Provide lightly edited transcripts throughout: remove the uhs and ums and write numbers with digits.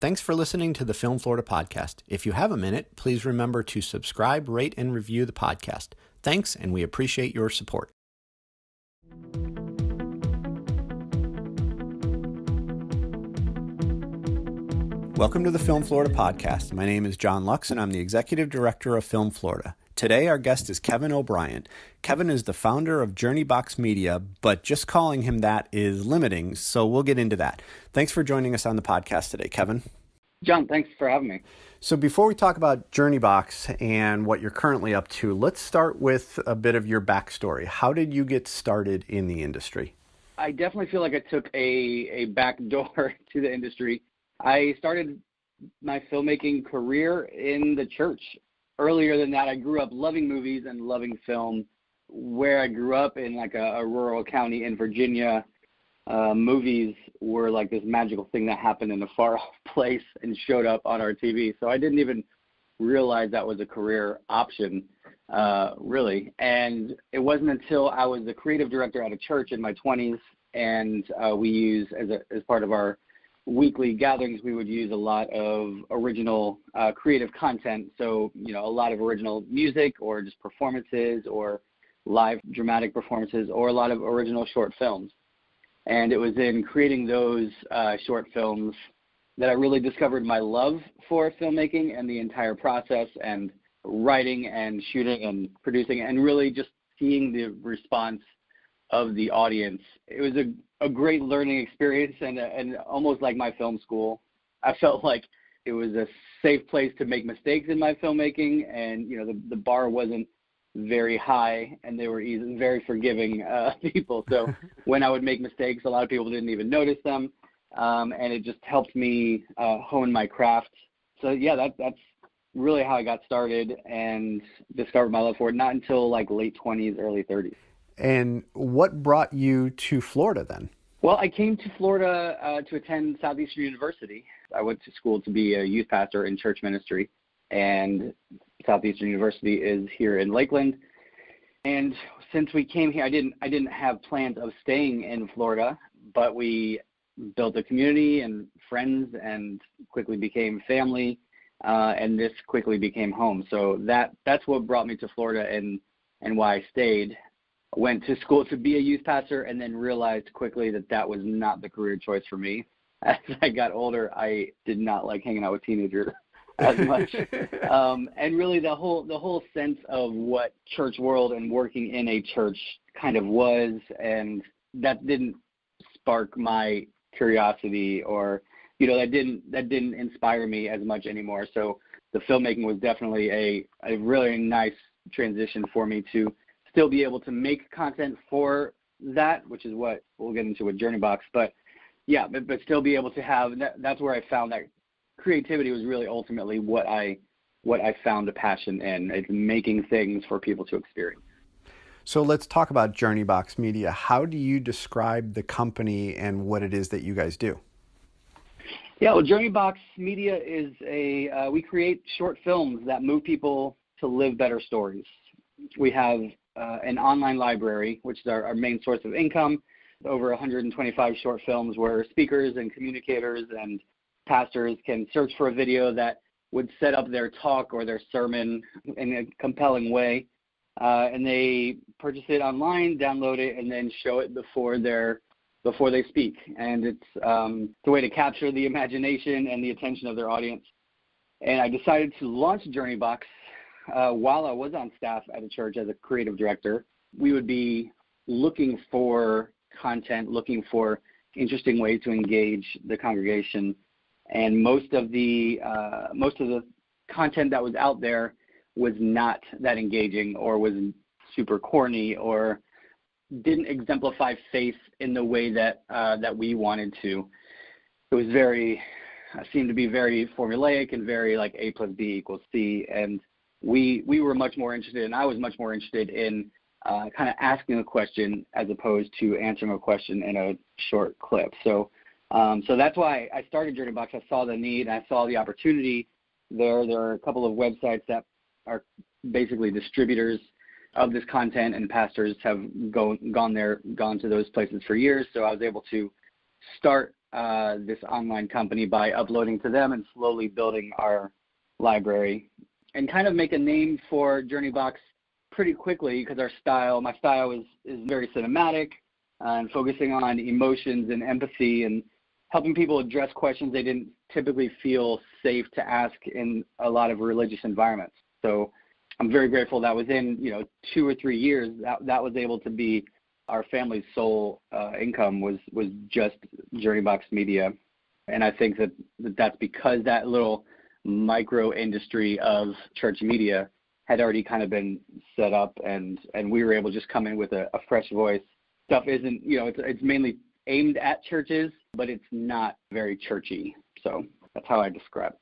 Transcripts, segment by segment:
Thanks for listening to the Film Florida podcast. If you have a minute, please remember to subscribe, rate, and review the podcast. Thanks, and we appreciate your support. Welcome to the Film Florida podcast. My name is John Lux, and I'm the Executive Director of Film Florida. Today, our guest is Kevin O'Brien. Kevin is the founder of JourneyBox Media, but just calling him that is limiting, so we'll get into that. Thanks for joining us on the podcast today, Kevin. John, thanks for having me. So before we talk about JourneyBox and what you're currently up to, let's start with a bit of your backstory. How did you get started in the industry? I definitely feel like I took a back door to the industry. I started my filmmaking career in the church. Earlier than that, I grew up loving movies and loving film. Where I grew up in like a rural county in Virginia, movies were like this magical thing that happened in a far off place and showed up on our TV. So I didn't even realize that was a career option, really. And it wasn't until I was the creative director at a church in my 20s, and we use as part of our weekly gatherings, we would use a lot of original creative content. So, a lot of original music or just performances or live dramatic performances or a lot of original short films. And it was in creating those short films that I really discovered my love for filmmaking and the entire process and writing and shooting and producing and really just seeing the response of the audience. It was a great learning experience and almost like my film school. I felt like it was a safe place to make mistakes in my filmmaking, and the bar wasn't very high, and they were very forgiving people. So when I would make mistakes, a lot of people didn't even notice them, and it just helped me hone my craft. So yeah, that's really how I got started and discovered my love for it. Not until like late 20s, early 30s. And what brought you to Florida then? Well, I came to Florida to attend Southeastern University. I went to school to be a youth pastor in church ministry, and Southeastern University is here in Lakeland. And since we came here, I didn't have plans of staying in Florida, but we built a community and friends and quickly became family, and this quickly became home. So that's what brought me to Florida and why I stayed. Went to school to be a youth pastor and then realized quickly that was not the career choice for me. As I got older, I did not like hanging out with teenagers as much. And really the whole sense of what church world and working in a church kind of was, and that didn't spark my curiosity or, that didn't inspire me as much anymore. So the filmmaking was definitely a really nice transition for me to still be able to make content for that, which is what we'll get into with JourneyBox. But yeah, but still be able to have that's where I found that creativity was really ultimately what I found a passion in. It's making things for people to experience. So let's talk about JourneyBox Media. How do you describe the company and what it is that you guys do? Yeah, well, JourneyBox Media is we create short films that move people to live better stories. We have an online library, which is our main source of income, over 125 short films where speakers and communicators and pastors can search for a video that would set up their talk or their sermon in a compelling way, and they purchase it online, download it, and then show it before they speak. And it's a way to capture the imagination and the attention of their audience. And I decided to launch JourneyBox while I was on staff at a church as a creative director. We would be looking for content, looking for interesting ways to engage the congregation, and most of the content that was out there was not that engaging or was super corny or didn't exemplify faith in the way that we wanted to. It was seemed to be very formulaic and very like A plus B equals C, and we were much more interested, and I was much more interested in kind of asking a question as opposed to answering a question in a short clip. So that's why I started JourneyBox. I saw the need, and I saw the opportunity there. There are a couple of websites that are basically distributors of this content, and pastors have gone to those places for years. So I was able to start this online company by uploading to them and slowly building our library and kind of make a name for JourneyBox pretty quickly because my style is very cinematic and focusing on emotions and empathy and helping people address questions they didn't typically feel safe to ask in a lot of religious environments. So I'm very grateful that within 2 or 3 years that was able to be our family's sole income was just JourneyBox Media. And I think that's because that little micro industry of church media had already kind of been set up, and we were able to just come in with a fresh voice. Stuff isn't, it's mainly aimed at churches, but it's not very churchy. So that's how I describe it.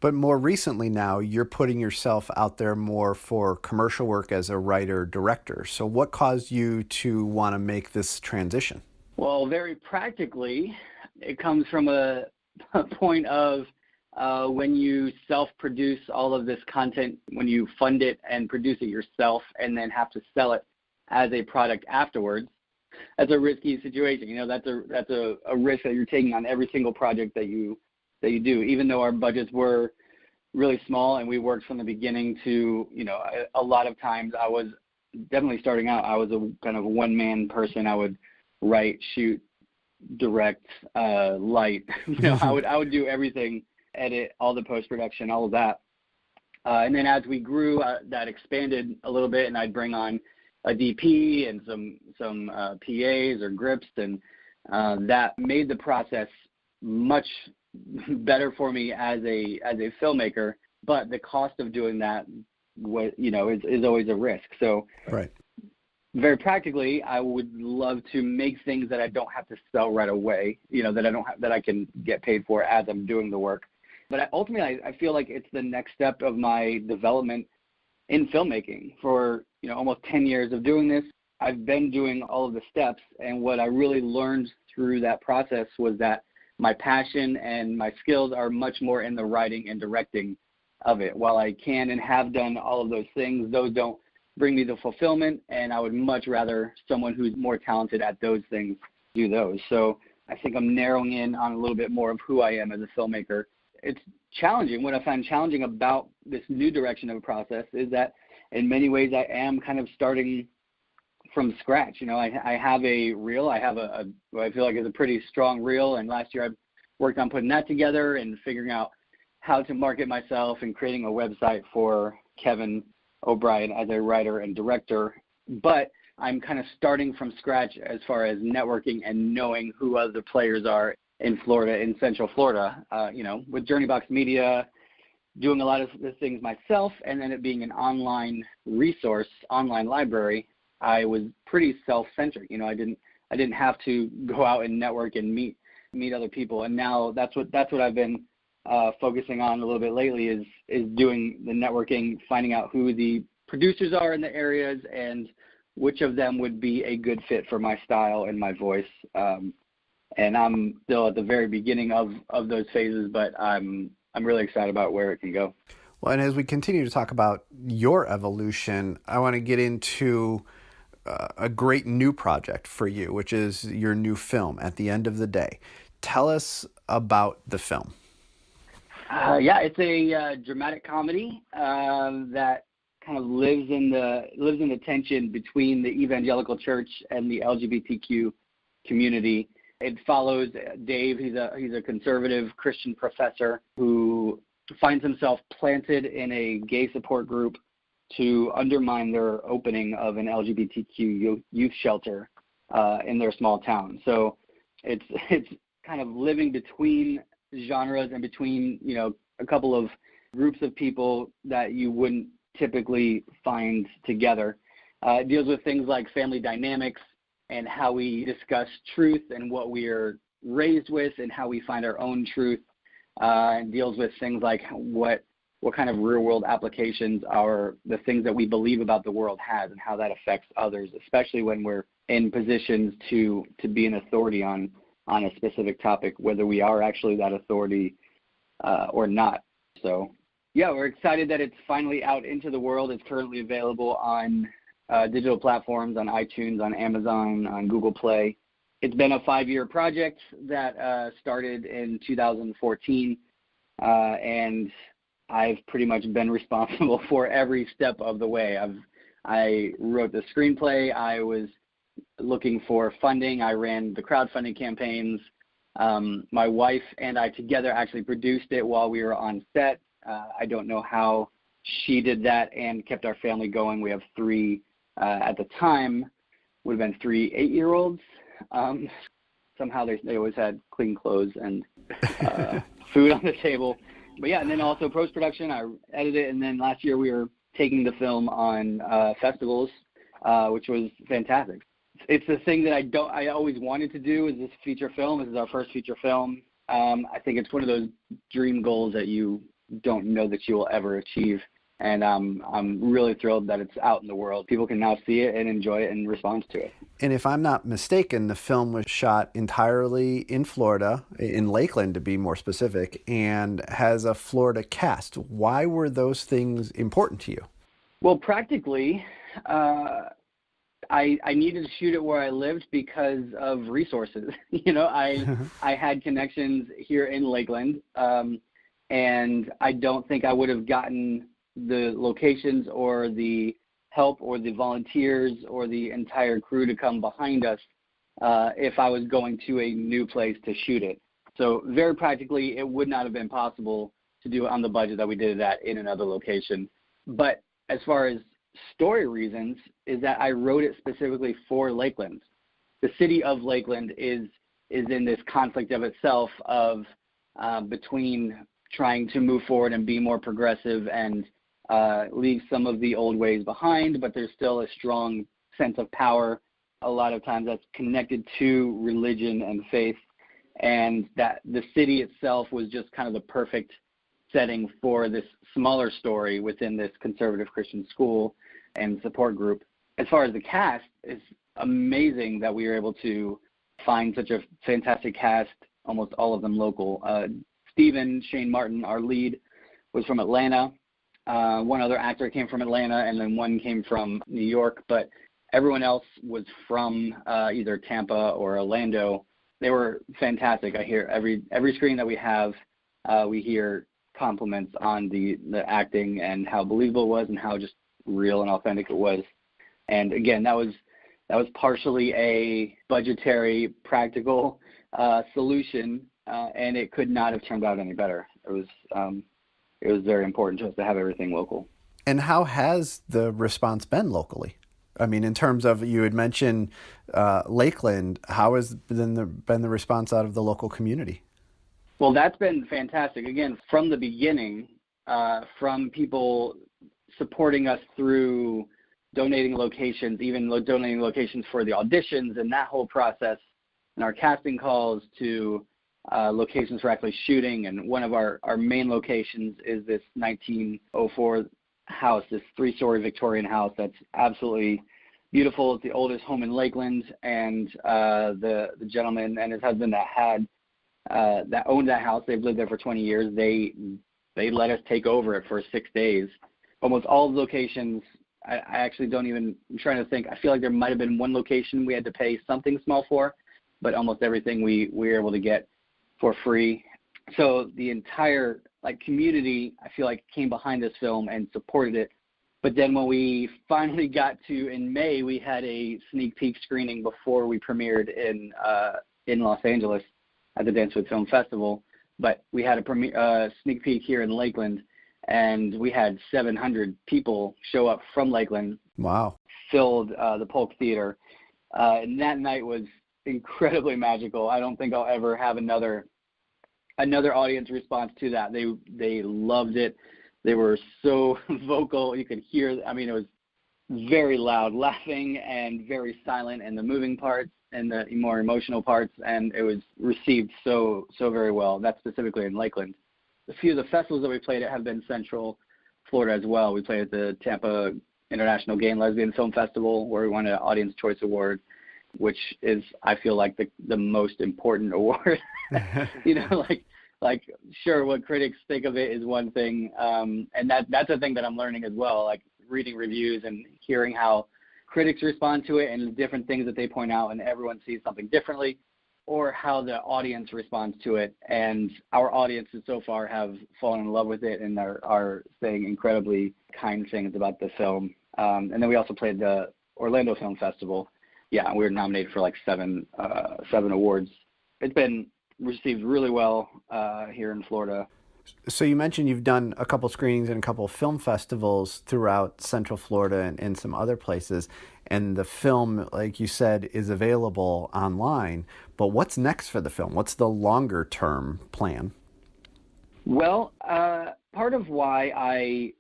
But more recently now, you're putting yourself out there more for commercial work as a writer-director. So what caused you to want to make this transition? Well, very practically, it comes from a point of when you self-produce all of this content, when you fund it and produce it yourself and then have to sell it as a product afterwards, that's a risky situation. That's a risk that you're taking on every single project that you do, even though our budgets were really small and we worked from the beginning to, a lot of times I was definitely starting out, I was a kind of a one-man person. I would write, shoot, direct, light, I would do everything, edit, all the post-production, all of that. And then as we grew, that expanded a little bit and I'd bring on a DP and some PAs or grips, and that made the process much better for me as a filmmaker, but the cost of doing that was, is always a risk. So right. Very practically, I would love to make things that I don't have to sell right away, that I can get paid for as I'm doing the work. But ultimately, I feel like it's the next step of my development in filmmaking. For almost 10 years of doing this, I've been doing all of the steps, and what I really learned through that process was that my passion and my skills are much more in the writing and directing of it. While I can and have done all of those things, those don't bring me the fulfillment, and I would much rather someone who's more talented at those things do those. So I think I'm narrowing in on a little bit more of who I am as a filmmaker. It's challenging. What I find challenging about this new direction of a process is that in many ways I am kind of starting from scratch. I have a reel. I have what I feel like is a pretty strong reel, and last year I worked on putting that together and figuring out how to market myself and creating a website for Kevin O'Brien as a writer and director. But I'm kind of starting from scratch as far as networking and knowing who other players are in Florida, in Central Florida, with JourneyBox Media, doing a lot of the things myself, and then it being an online resource, online library. I was pretty self-centered. I didn't have to go out and network and meet other people. And now that's what I've been focusing on a little bit lately is doing the networking, finding out who the producers are in the areas and which of them would be a good fit for my style and my voice. And I'm still at the very beginning of those phases, but I'm really excited about where it can go. Well, and as we continue to talk about your evolution, I want to get into a great new project for you, which is your new film, At the End of the Day. Tell us about the film. It's a dramatic comedy that kind of lives in the tension between the evangelical church and the LGBTQ community. It follows Dave. He's a conservative Christian professor who finds himself planted in a gay support group to undermine their opening of an LGBTQ youth shelter in their small town. So it's kind of living between genres and between a couple of groups of people that you wouldn't typically find together. It deals with things like family dynamics and how we discuss truth and what we are raised with and how we find our own truth. And deals with things like what kind of real world applications are the things that we believe about the world has and how that affects others, especially when we're in positions to be an authority on a specific topic, whether we are actually that authority or not. So we're excited that it's finally out into the world. It's currently available on digital platforms, on iTunes, on Amazon, on Google Play. It's been a 5-year project that started in 2014, and I've pretty much been responsible for every step of the way. I wrote the screenplay. I was looking for funding. I ran the crowdfunding campaigns. My wife and I together actually produced it while we were on set. I don't know how she did that and kept our family going. We have 3, at the time, would have been 3 8-year-olds. Somehow they always had clean clothes and food on the table. But yeah, and then also post-production, I edited it, and then last year we were taking the film on festivals, which was fantastic. It's the thing that I always wanted to do, is this feature film. This is our first feature film. I think it's one of those dream goals that you don't know that you will ever achieve. And I'm really thrilled that it's out in the world. People can now see it and enjoy it and respond to it. And if I'm not mistaken, the film was shot entirely in Florida, in Lakeland to be more specific, and has a Florida cast. Why were those things important to you? Well, practically, I needed to shoot it where I lived because of resources. I had connections here in Lakeland, and I don't think I would have gotten the locations or the help or the volunteers or the entire crew to come behind us if I was going to a new place to shoot it. So very practically, it would not have been possible to do it on the budget that we did it at in another location. But as far as story reasons, is that I wrote it specifically for Lakeland. The city of Lakeland is in this conflict of itself of between trying to move forward and be more progressive and leave some of the old ways behind, but there's still a strong sense of power. A lot of times that's connected to religion and faith, and that the city itself was just kind of the perfect setting for this smaller story within this conservative Christian school and support group. As far as the cast, it's amazing that we were able to find such a fantastic cast, almost all of them local. Stephen Shane Martin, our lead, was from Atlanta. One other actor came from Atlanta, and then one came from New York, but everyone else was from either Tampa or Orlando. They were fantastic. I hear every screen that we have, we hear compliments on the acting and how believable it was and how just real and authentic it was. And again, that was partially a budgetary, practical solution, and it could not have turned out any better. It was very important to us to have everything local. And how has the response been locally? I mean, in terms of, you had mentioned Lakeland, how has been the response out of the local community? Well, that's been fantastic. Again, from the beginning, from people supporting us through donating locations, even donating locations for the auditions and that whole process, and our casting calls to locations for actually shooting. And one of our main locations is this 1904 house, this 3-story Victorian house that's absolutely beautiful. It's the oldest home in Lakeland, and the gentleman and his husband that owned that house, they've lived there for 20 years. They let us take over it for 6 days. Almost all the locations, I actually don't even, I'm trying to think, I feel like there might have been one location we had to pay something small for, but almost everything we were able to get for free. So the entire community, I feel like, came behind this film and supported it. But then when we finally got to, in May, we had a sneak peek screening before we premiered in Los Angeles at the Dancewood Film Festival. But we had a sneak peek here in Lakeland, and we had 700 people show up from Lakeland. Wow. Filled the Polk Theater. And that night was incredibly magical. I don't think I'll ever have another audience response to that. They loved it. They were so vocal. You could hear, I mean, it was very loud laughing and very silent in the moving parts and the more emotional parts, and it was received so very well. That's specifically in Lakeland. A few of the festivals that we played at have been Central Florida as well. We played at the Tampa International Gay and Lesbian Film Festival, where we won an Audience Choice Award, which is, I feel like, the most important award. Sure, what critics think of it is one thing, and that's a thing that I'm learning as well, like reading reviews and hearing how critics respond to it and the different things that they point out, and everyone sees something differently, or how the audience responds to it. And our audiences so far have fallen in love with it and are saying incredibly kind things about the film. And then we also played the Orlando Film Festival. Yeah, we were nominated for like seven awards. It's been received really well here in Florida. So you mentioned you've done a couple screenings and a couple film festivals throughout Central Florida and some other places, and the film, like you said, is available online. But what's next for the film? What's the longer term plan? Well, part of why I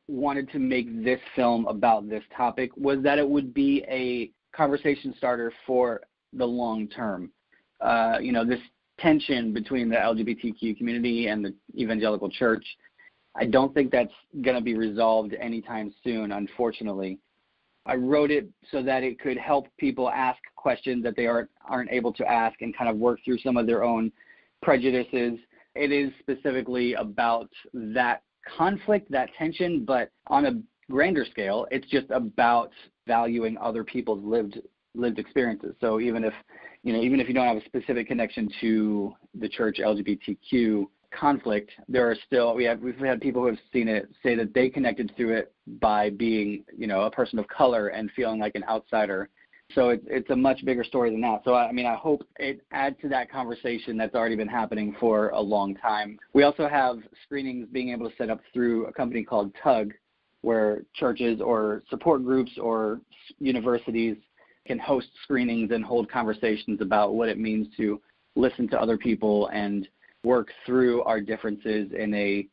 wanted to make this film about this topic was that it would be a conversation starter for the long term. This tension between the LGBTQ community and the evangelical church, I don't think that's going to be resolved anytime soon, unfortunately. I wrote it so that it could help people ask questions that they aren't able to ask and kind of work through some of their own prejudices. It is specifically about that conflict, that tension, but on a grander scale, it's just about valuing other people's lived experiences. So even if you don't have a specific connection to the church LGBTQ conflict, we've had people who have seen it say that they connected through it by being, a person of color and feeling like an outsider. So it's a much bigger story than that. So I hope it adds to that conversation that's already been happening for a long time. We also have screenings being able to set up through a company called Tug, where churches or support groups or universities can host screenings and hold conversations about what it means to listen to other people and work through our differences in a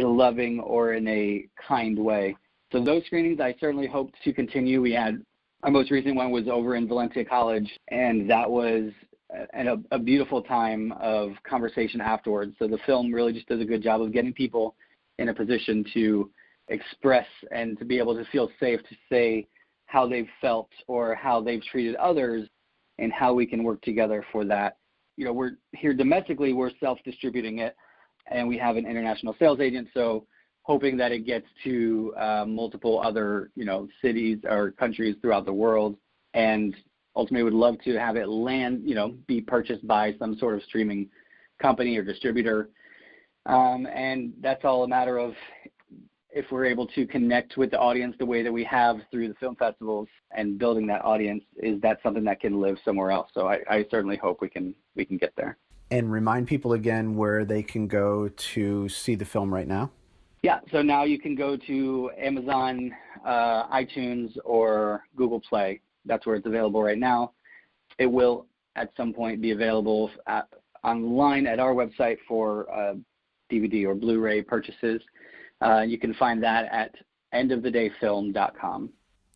loving or in a kind way. So those screenings I certainly hope to continue. Our most recent one was over in Valencia College, and that was a beautiful time of conversation afterwards. So the film really just does a good job of getting people in a position to express and to be able to feel safe to say how they've felt or how they've treated others and how we can work together for that. We're here domestically, we're self-distributing it, and we have an international sales agent, so hoping that it gets to multiple other, cities or countries throughout the world, and ultimately would love to have it land, be purchased by some sort of streaming company or distributor. And that's all a matter of if we're able to connect with the audience the way that we have through the film festivals and building that audience, is that something that can live somewhere else? So I certainly hope we can get there. And remind people again where they can go to see the film right now. Yeah, so now you can go to Amazon, iTunes, or Google Play. That's where it's available right now. It will at some point be available online at our website for DVD or Blu-ray purchases. You can find that at endofthedayfilm.com.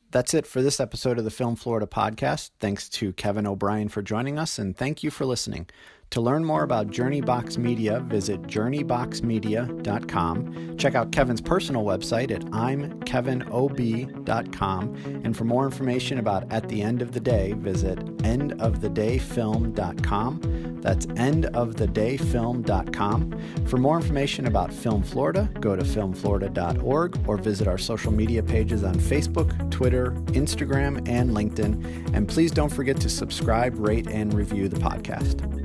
That's it for this episode of the Film Florida podcast. Thanks to Kevin O'Brien for joining us, and thank you for listening. To learn more about Journey Box Media, visit journeyboxmedia.com. Check out Kevin's personal website at imkevinob.com. And for more information about At the End of the Day, visit endofthedayfilm.com. That's endofthedayfilm.com. For more information about Film Florida, go to filmflorida.org or visit our social media pages on Facebook, Twitter, Instagram, and LinkedIn. And please don't forget to subscribe, rate, and review the podcast.